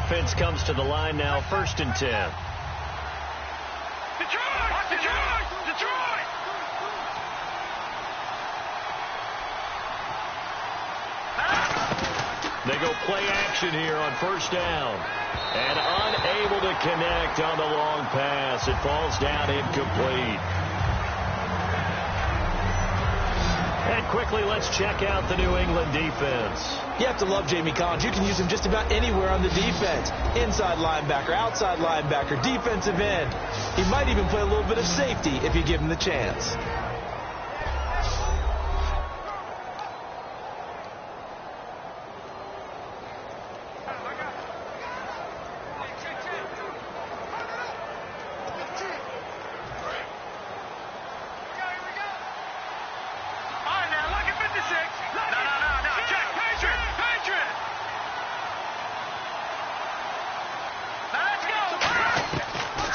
offense comes to the line now, 1st and 10. Detroit! They go play action here on 1st down. And unable to connect on the long pass. It falls down incomplete. And quickly, let's check out the New England defense. You have to love Jamie Collins. You can use him just about anywhere on the defense. Inside linebacker, outside linebacker, defensive end. He might even play a little bit of safety if you give him the chance.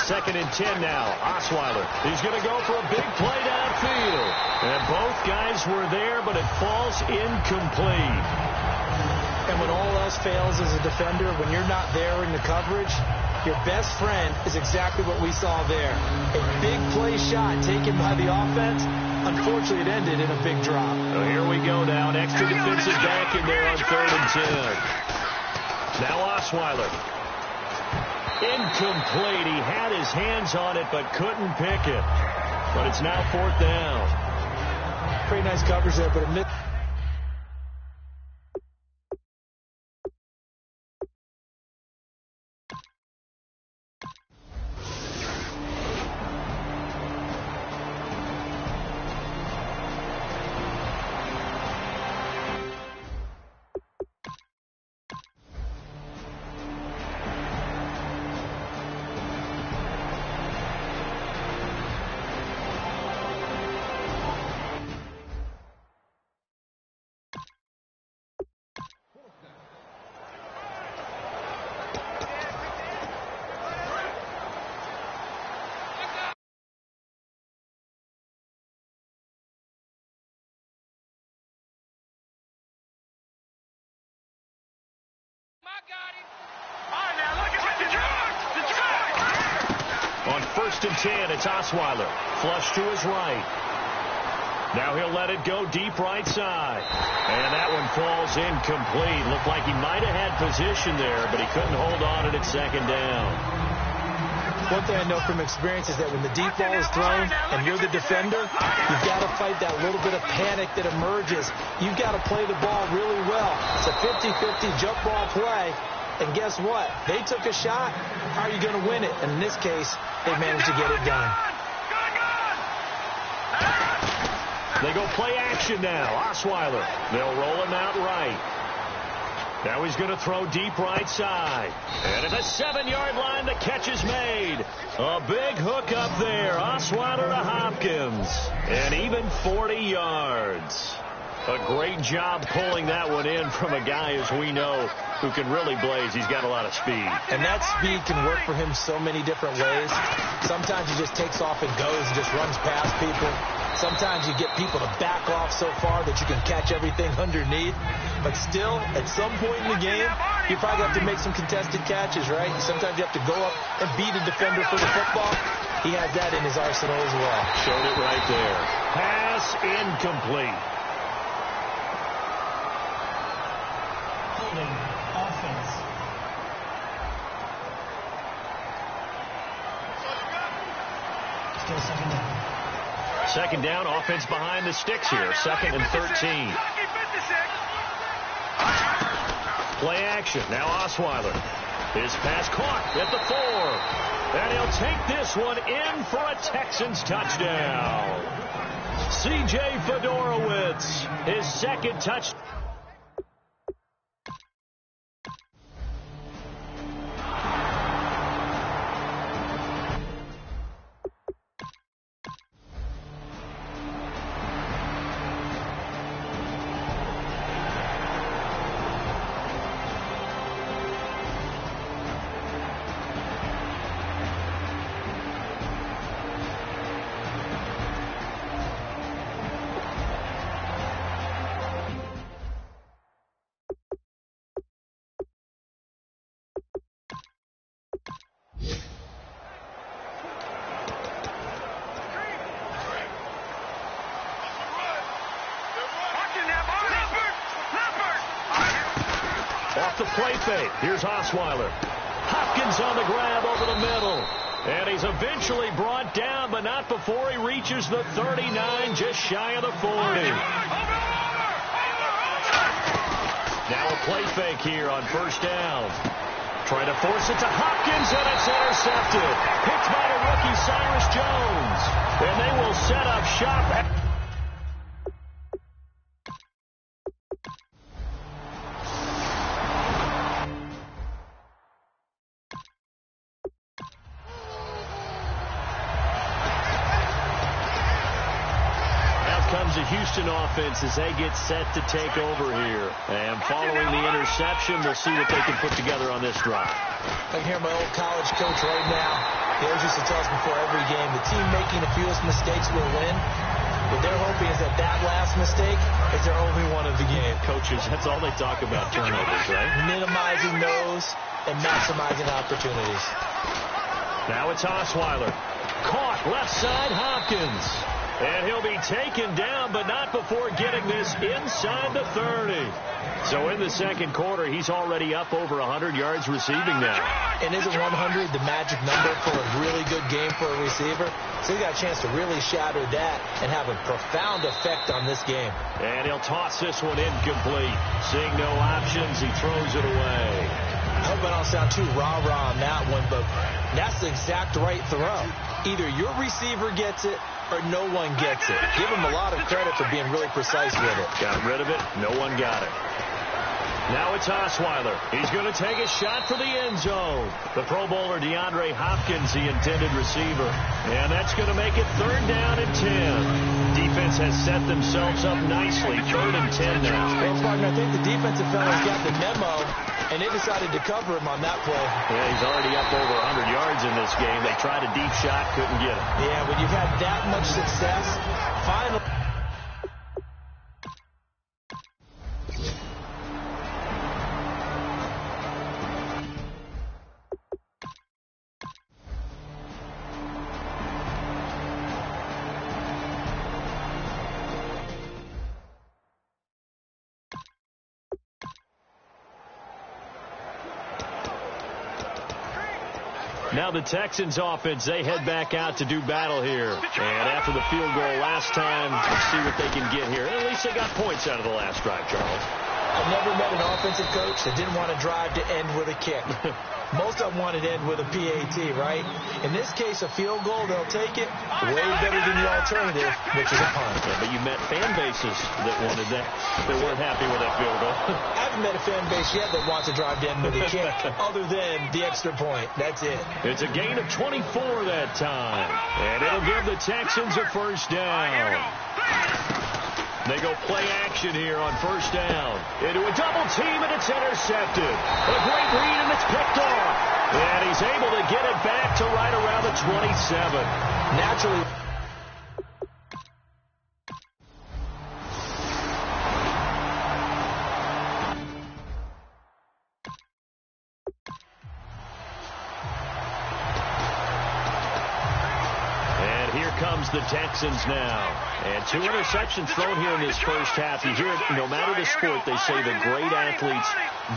Second and 10 now. Osweiler. He's going to go for a big play downfield. And both guys were there, but it falls incomplete. And when all else fails as a defender, when you're not there in the coverage, your best friend is exactly what we saw there. A big play shot taken by the offense. Unfortunately, it ended in a big drop. So here we go now. An extra defensive back in there on 3rd and 10. Now Osweiler. Incomplete. He had his hands on it but couldn't pick it. But it's now 4th down. Pretty nice coverage there, but a miss. On 1st and 10, it's Osweiler. Flush to his right. Now he'll let it go deep right side. And that one falls incomplete. Looked like he might have had position there, but he couldn't hold on at 2nd down. One thing I know from experience is that when the deep ball is thrown and you're the defender, you've got to fight that little bit of panic that emerges. You've got to play the ball really well. It's a 50-50 jump ball play. And guess what? They took a shot. How are you going to win it? And in this case, they managed to get it done. They go play action now. Osweiler. They'll roll him out right. Now he's going to throw deep right side. And at the 7-yard line, the catch is made. A big hook up there. Osweiler to Hopkins. And even 40 yards. A great job pulling that one in from a guy, as we know, who can really blaze. He's got a lot of speed. And that speed can work for him so many different ways. Sometimes he just takes off and goes and just runs past people. Sometimes you get people to back off so far that you can catch everything underneath. But still, at some point in the game, you probably have to make some contested catches, right? Sometimes you have to go up and beat a defender for the football. He has that in his arsenal as well. Showed it right there. Pass incomplete. Offense. Still 2nd down. 2nd down, offense behind the sticks here. 2nd and 13. Play action. Now Osweiler. His pass caught at the 4. And he'll take this one in for a Texans touchdown. C.J. Fedorowicz, his 2nd touchdown. fake. Here's Osweiler. Hopkins on the grab over the middle. And he's eventually brought down, but not before he reaches the 39, just shy of the 40. Now a play fake here on first down. Trying to force it to Hopkins, and it's intercepted. Picked by the rookie Cyrus Jones. And they will set up shop. Comes the Houston offense as they get set to take over here. And following the interception, we'll see what they can put together on this drive. I can hear my old college coach right now. He always used to tell us before every game, the team making the fewest mistakes will win. What they're hoping is that that last mistake is their only one of the game. Coaches, that's all they talk about, turnovers, right? Minimizing those and maximizing opportunities. Now it's Osweiler. Caught left side, Hopkins. And he'll be taken down, but not before getting this inside the 30. So in the second quarter, he's already up over 100 yards receiving now. And isn't 100 the magic number for a really good game for a receiver? So he got a chance to really shatter that and have a profound effect on this game. And he'll toss this one incomplete. Seeing no options, he throws it away. I hope I don't sound too rah-rah on that one, but that's the exact right throw. Either your receiver gets it or no one gets it. Give him a lot of credit for being really precise with it. Got rid of it. No one got it. Now it's Osweiler. He's going to take a shot for the end zone. The Pro Bowler DeAndre Hopkins, the intended receiver. And that's going to make it 3rd down and 10. Defense has set themselves up nicely. 3rd and 10 now. Well, partner, I think the defensive fellas got the memo, and they decided to cover him on that play. Yeah, he's already up over 100 yards in this game. They tried a deep shot, couldn't get it. Yeah, when you've had that much success, finally. Now the Texans offense, they head back out to do battle here. And after the field goal last time, let's see what they can get here. At least they got points out of the last drive, Charles. I've never met an offensive coach that didn't want to drive to end with a kick. Most of them wanted to end with a PAT, right? In this case, a field goal, they'll take it way better than the alternative, which is a punt. Yeah, but you met fan bases that wanted that, that weren't happy with that field goal. I haven't met a fan base yet that wants to drive to end with a kick, other than the extra point. That's it. It's a gain of 24 that time. And it'll give the Texans a first down. They go play action here on first down. Into a double team, and it's intercepted. A great read, and it's picked off. And he's able to get it back to right around the 27. Naturally. Comes the Texans now. And 2 interceptions thrown here in this first half. You hear it, no matter the sport, they say the great athletes,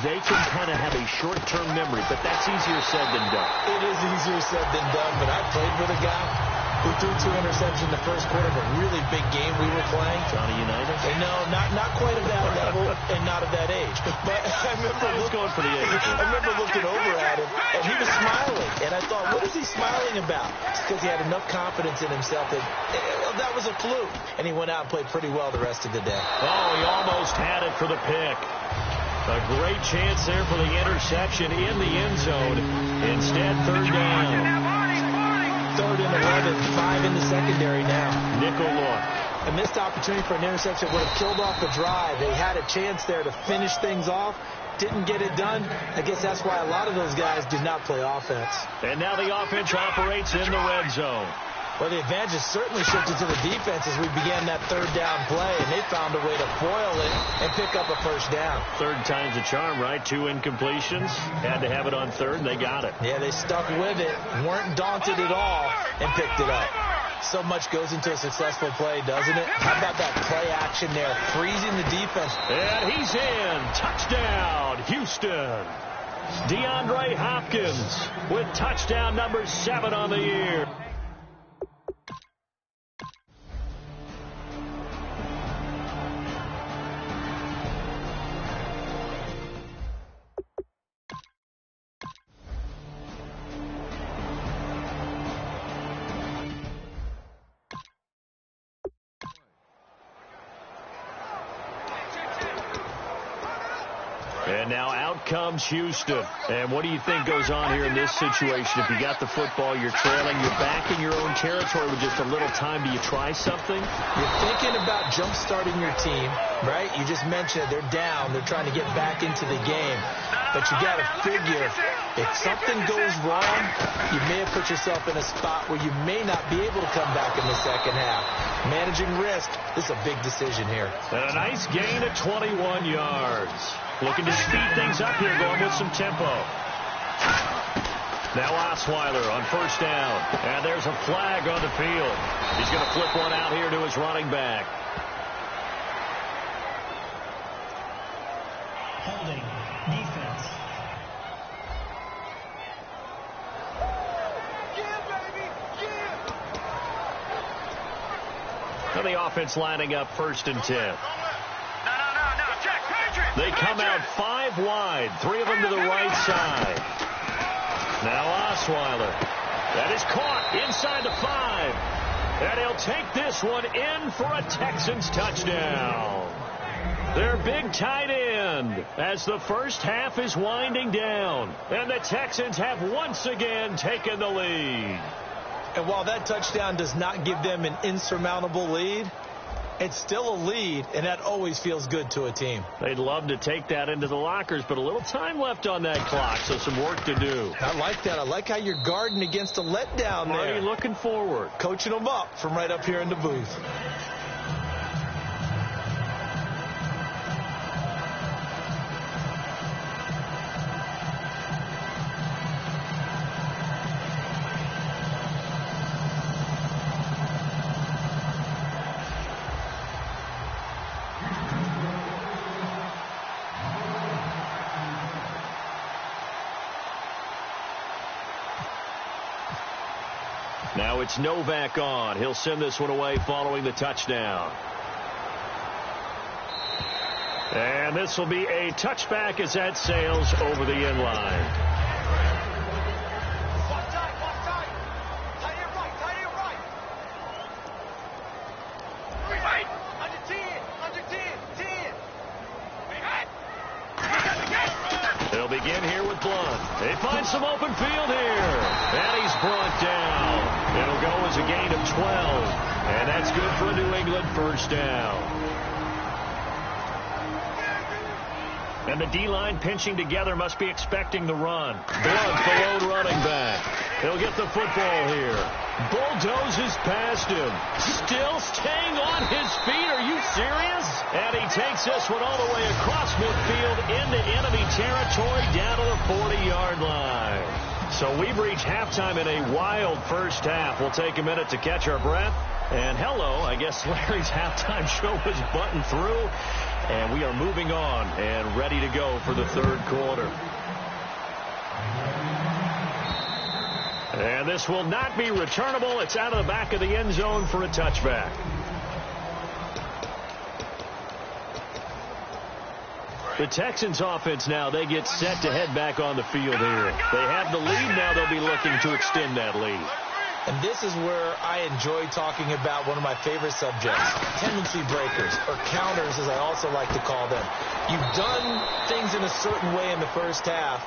they can kind of have a short-term memory, but that's easier said than done. It is easier said than done, but I played with a guy who threw 2 interceptions in the first quarter of a really big game we were playing. Johnny Unitas? No, not quite of that level and not of that age. But I remember going for the age. I remember looking over at him, and he was smiling. And I thought, what is he smiling about? It's because he had enough confidence in himself that that was a fluke. And he went out and played pretty well the rest of the day. Oh, he almost had it for the pick. A great chance there for the interception in the end zone. Instead, 3rd down. 3rd and 11, 5 in the secondary now. Nickel look. A missed opportunity for an interception would have killed off the drive. They had a chance there to finish things off. Didn't get it done. I guess that's why a lot of those guys did not play offense. And now the offense operates in the red zone. Well, the advantage has certainly shifted to the defense as we began that 3rd down play, and they found a way to foil it and pick up a first down. 3rd time's a charm, right? 2 incompletions. Had to have it on 3rd, and they got it. Yeah, they stuck with it, weren't daunted at all, and picked it up. So much goes into a successful play, doesn't it? How about that play action there, freezing the defense? And he's in. Touchdown, Houston. DeAndre Hopkins with touchdown number 7 on the year. And now out comes Houston. And what do you think goes on here in this situation? If you got the football, you're trailing, you're back in your own territory with just a little time. Do you try something? You're thinking about jump-starting your team, right? You just mentioned it. They're down. They're trying to get back into the game. But you got to figure, if something goes wrong, you may have put yourself in a spot where you may not be able to come back in the second half. Managing risk, this is a big decision here. And a nice gain of 21 yards. Looking to speed things up here, going with some tempo. Now Osweiler on first down. And there's a flag on the field. He's going to flip one out here to his running back. Holding defense. Now the offense lining up 1st and 10. They come out 5 wide, 3 of them to the right side. Now Osweiler. That is caught inside the 5. And he'll take this one in for a Texans touchdown. Their big tight end as the first half is winding down. And the Texans have once again taken the lead. And while that touchdown does not give them an insurmountable lead, it's still a lead, and that always feels good to a team. They'd love to take that into the lockers, but a little time left on that clock, so some work to do. I like that. I like how you're guarding against a letdown there. Already looking forward. Coaching them up from right up here in the booth. Now it's Novak on. He'll send this one away following the touchdown. And this will be a touchback as that sails over the end line. They'll begin here with Blunt. They find some open field here. And he's brought down. It'll go as a gain of 12. And that's good for a New England first down. And the D-line pinching together must be expecting the run. Blunt, the lone running back. He'll get the football here. Bulldozes past him. Still staying on his feet. Are you serious? And he takes this one all the way across midfield into enemy territory down to the 40-yard line. So we've reached halftime in a wild first half. We'll take a minute to catch our breath. And hello, I guess Larry's halftime show was buttoned through. And we are moving on and ready to go for the third quarter. And this will not be returnable. It's out of the back of the end zone for a touchback. The Texans offense now, they get set to head back on the field here. They have the lead now. They'll be looking to extend that lead. And this is where I enjoy talking about one of my favorite subjects, tendency breakers, or counters as I also like to call them. You've done things in a certain way in the first half,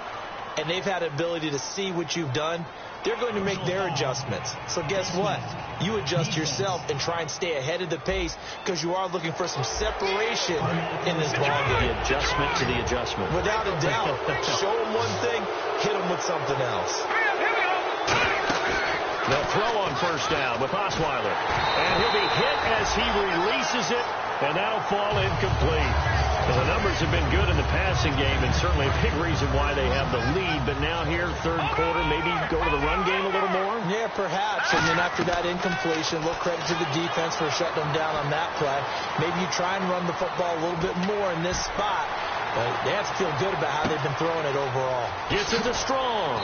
and they've had the ability to see what you've done. They're going to make their adjustments. So guess what? You adjust yourself and try and stay ahead of the pace because you are looking for some separation in this ballgame. The adjustment to the adjustment. Without a doubt. Show them one thing, hit them with something else. They'll throw on first down with Osweiler. And he'll be hit as he releases it, and that'll fall incomplete. Well, the numbers have been good in the passing game, and certainly a big reason why they have the lead. But now here, third quarter, maybe go to the run game a little more? Yeah, perhaps. And then after that incompletion, a little credit to the defense for shutting them down on that play. Maybe you try and run the football a little bit more in this spot. They have to feel good about how they've been throwing it overall. Gets it to Strong.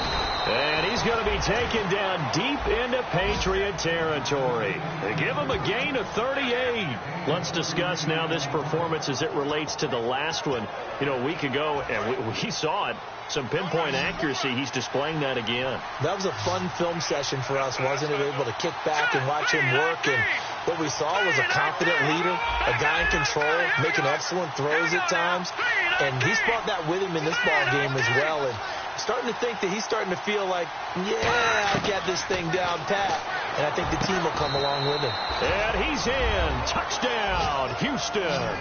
And he's going to be taken down deep into Patriot territory. They give him a gain of 38. Let's discuss now this performance as it relates to the last one. You know, a week ago, and we saw it. Some pinpoint accuracy. He's displaying that again. That was a fun film session for us, wasn't it? Able to kick back and watch him work. And what we saw was a confident leader, a guy in control, making excellent throws at times. And he's brought that with him in this ball game as well. And I'm starting to think that he's starting to feel like, yeah, I got this thing down pat. And I think the team will come along with him. And he's in. Touchdown, Houston.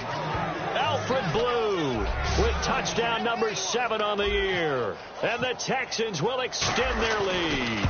Alfred Blue with touchdown number 7 on the year. And the Texans will extend their lead.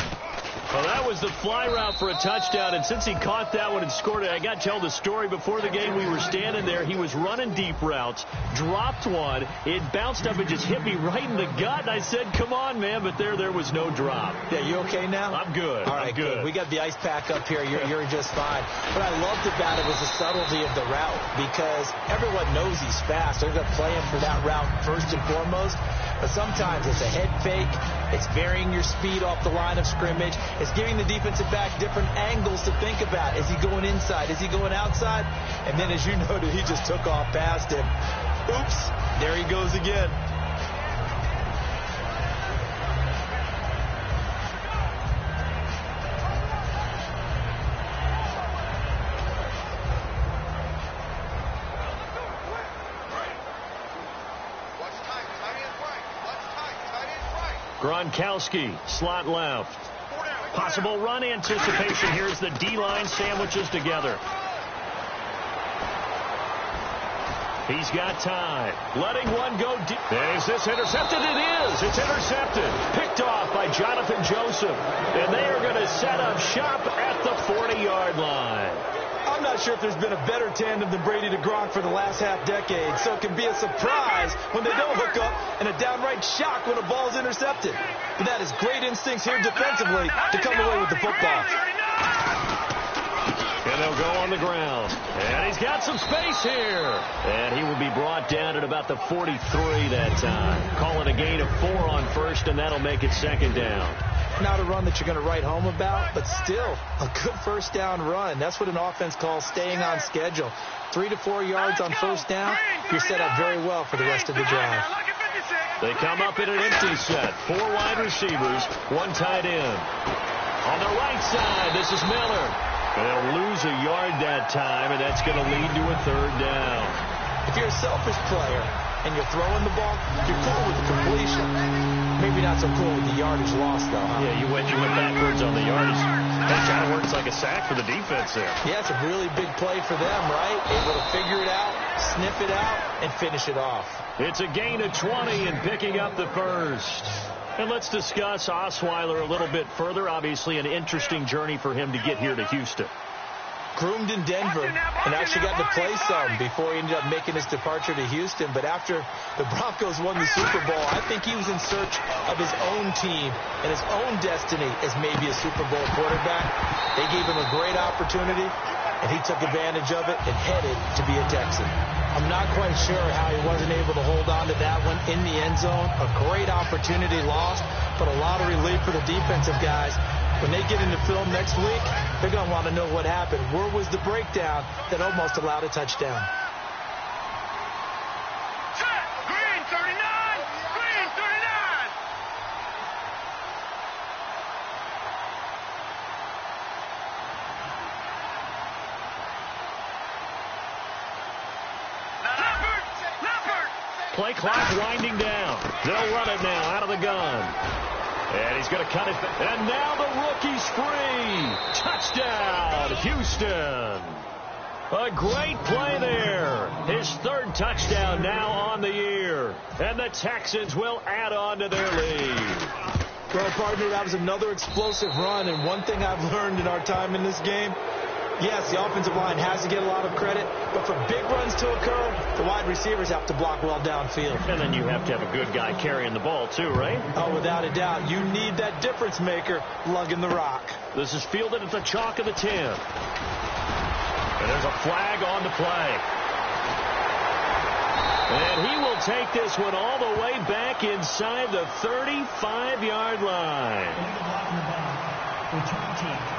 Well, that was the fly route for a touchdown, and since he caught that one and scored it, I got to tell the story. Before the game, we were standing there. He was running deep routes, dropped one. It bounced up and just hit me right in the gut, and I said, come on, man, but there was no drop. Yeah, you okay now? I'm good. All right, I'm good. We got the ice pack up here. You're just fine. What I loved about it was the subtlety of the route, because everyone knows he's fast. They're going to play him for that route first and foremost. But sometimes it's a head fake. It's varying your speed off the line of scrimmage. It's giving the defensive back different angles to think about. Is he going inside? Is he going outside? And then, as you noted, he just took off past him. Oops, there he goes again. Gronkowski, slot left. Possible run anticipation. Here's the D-line sandwiches together. He's got time. Letting one go deep. Is this intercepted? It is. It's intercepted. Picked off by Jonathan Joseph. And they are going to set up shop at the 40-yard line. I'm not sure if there's been a better tandem than Brady to Gronk for the last half-decade, so it can be a surprise when they don't hook up and a downright shock when a ball's intercepted. But that is great instincts here defensively to come away with the football. And they'll go on the ground. And he's got some space here. And he will be brought down at about the 43 that time. Call it a gain of 4 on first, and that'll make it second down. Not a run that you're going to write home about, but still a good first down run. That's what an offense calls staying on schedule. 3 to 4 yards on first down, you're set up very well for the rest of the drive. They come up in an empty set. 4 wide receivers, 1 tight end. On the right side, this is Miller. They'll lose a yard that time, and that's going to lead to a 3rd down. If you're a selfish player and you're throwing the ball, you're cool with the completion. Maybe not so cool with the yardage loss, though, huh? Yeah, you went backwards on the yardage. That kind of works like a sack for the defense there. Yeah, it's a really big play for them, right? Able to figure it out, sniff it out, and finish it off. It's a gain of 20 and picking up the first. And let's discuss Osweiler a little bit further. Obviously, an interesting journey for him to get here to Houston. Groomed in Denver and actually got to play some before he ended up making his departure to Houston. But after the Broncos won the Super Bowl, I think he was in search of his own team and his own destiny as maybe a Super Bowl quarterback. They gave him a great opportunity, and he took advantage of it and headed to be a Texan. I'm not quite sure how he wasn't able to hold on to that one in the end zone. A great opportunity lost, but a lot of relief for the defensive guys. When they get into film next week, they're going to want to know what happened. Where was the breakdown that almost allowed a touchdown? Green 39! Green 39! Leopard! Play clock winding down. They'll run it now out of the gun. And he's going to cut it. And now the rookie's free. Touchdown, Houston. A great play there. His 3rd touchdown now on the year. And the Texans will add on to their lead. Well, partner, that was another explosive run. And one thing I've learned in our time in this game, yes, the offensive line has to get a lot of credit, but for big runs to occur, the wide receivers have to block well downfield. And then you have to have a good guy carrying the ball too, right? Oh, without a doubt. You need that difference maker lugging the rock. This is fielded at the chalk of the 10. And there's a flag on the play. And he will take this one all the way back inside the 35-yard line. Return team.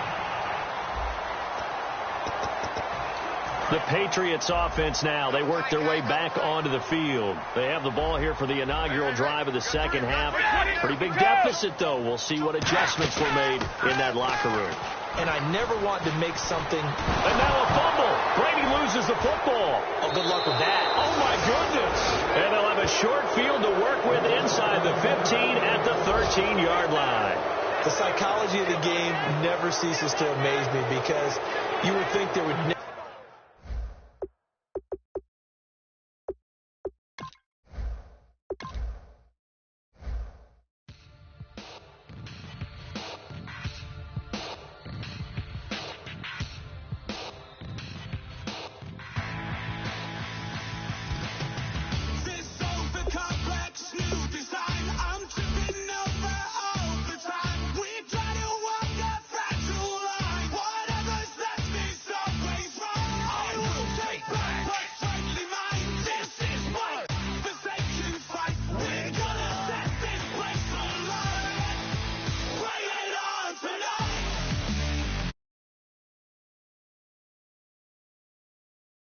The Patriots offense now. They work their way back onto the field. They have the ball here for the inaugural drive of the second half. Pretty big deficit, though. We'll see what adjustments were made in that locker room. And I never want to make something. And now a fumble. Brady loses the football. Oh, good luck with that. Oh, my goodness. And they'll have a short field to work with inside the 15 at the 13-yard line. The psychology of the game never ceases to amaze me because you would think there would